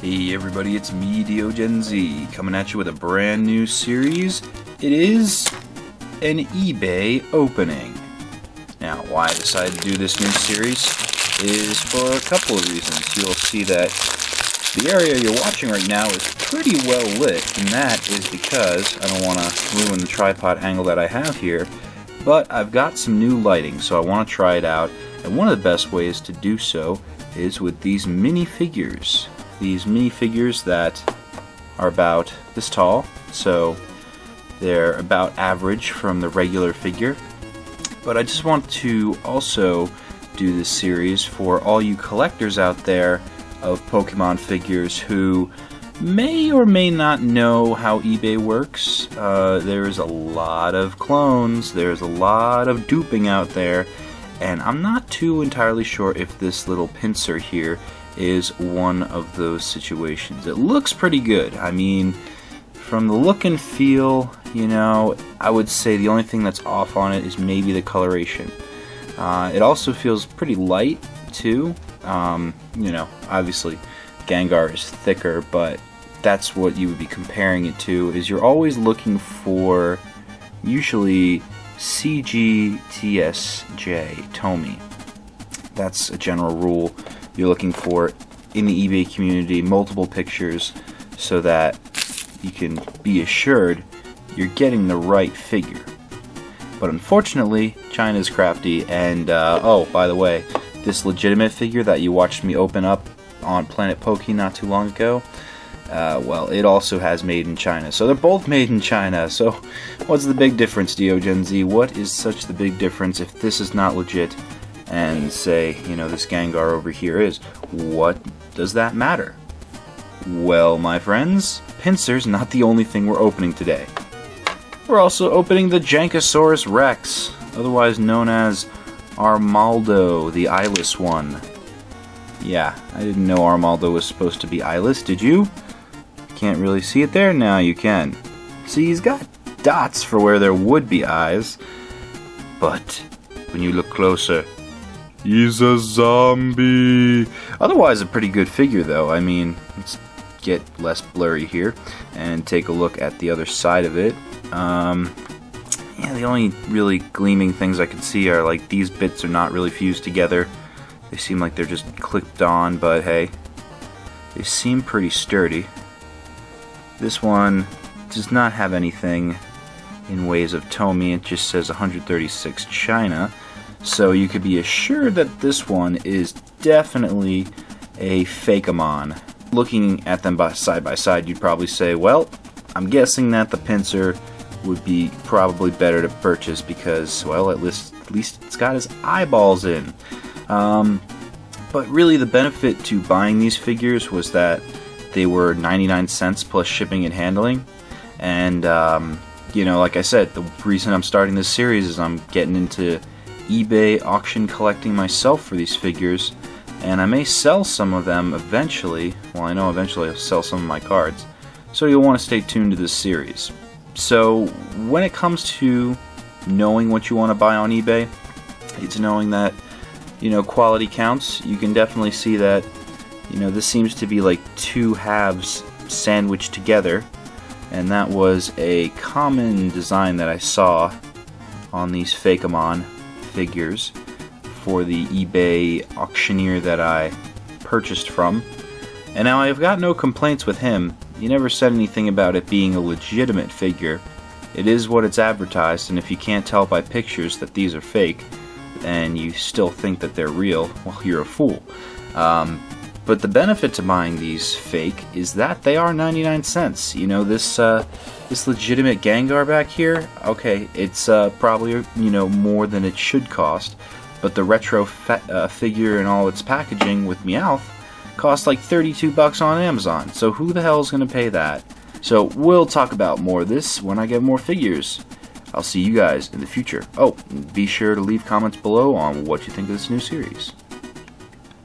Hey everybody, it's me, DeoGenZ, coming at you with a brand new series. It is an eBay opening. Now, why I decided to do this new series is for a couple of reasons. You'll see that the area you're watching right now is pretty well lit, and that is because I don't want to ruin the tripod angle that I have here, but I've got some new lighting, so I want to try it out, and one of the best ways to do so is with these minifigures. These minifigures that are about this tall, so they're about average from the regular figure. But I just want to also do this series for all you collectors out there of Pokemon figures who may or may not know how eBay works. There's a lot of clones, there's a lot of duping out there, and I'm not too entirely sure if this little pincer here is one of those situations. It looks pretty good. I mean, from the look and feel, you know, I would say the only thing that's off on it is maybe the coloration. It also feels pretty light too. You know, obviously Gengar is thicker, but that's what you would be comparing it to. Is you're always looking for usually CGTSJ Tomy. That's a general rule. You're looking for in the eBay community multiple pictures so that you can be assured you're getting the right figure. But unfortunately, China's crafty, and oh, by the way, this legitimate figure that you watched me open up on Planet Poke not too long ago, well, it also has made in China. So they're both made in China. So what's the big difference, DeoGenZ? What is such the big difference if this is not legit and say, you know, this Gengar over here is? What does that matter? Well, my friends, pincer's not the only thing we're opening today. We're also opening the Jankosaurus Rex, otherwise known as Armaldo, the eyeless one. Yeah, I didn't know Armaldo was supposed to be eyeless, did you? Can't really see it there? Now you can. See, he's got dots for where there would be eyes, but when you look closer, he's a zombie. Otherwise, a pretty good figure, though. I mean, let's get less blurry here and take a look at the other side of it. Yeah, the only really gleaming things I can see are like these bits are not really fused together. They seem like they're just clipped on, but hey, they seem pretty sturdy. This one does not have anything in ways of Tomy. It just says 136 China. So you could be assured that this one is definitely a Fakeamon. Looking at them side by side, you'd probably say, well, I'm guessing that the pincer would be probably better to purchase because, well, at least it's got his eyeballs in. But really the benefit to buying these figures was that they were 99 cents plus shipping and handling. And, you know, like I said, the reason I'm starting this series is I'm getting into eBay auction collecting myself for these figures, and I may sell some of them eventually. Well, I know eventually I'll sell some of my cards, so you'll want to stay tuned to this series. So when it comes to knowing what you want to buy on eBay, it's knowing that, you know, quality counts. You can definitely see that, you know, this seems to be like two halves sandwiched together, and that was a common design that I saw on these Fakeamon figures for the eBay auctioneer that I purchased from. And now I've got no complaints with him. He never said anything about it being a legitimate figure. It is what it's advertised, and if you can't tell by pictures that these are fake and you still think that they're real, well, you're a fool. But the benefit to buying these fake is that they are 99 cents. You know, this legitimate Gengar back here, okay, it's probably, you know, more than it should cost, but the retro figure and all its packaging with Meowth cost like $32 on Amazon. So who the hell is going to pay that? So we'll talk about more of this when I get more figures. I'll see you guys in the future. Oh, be sure to leave comments below on what you think of this new series.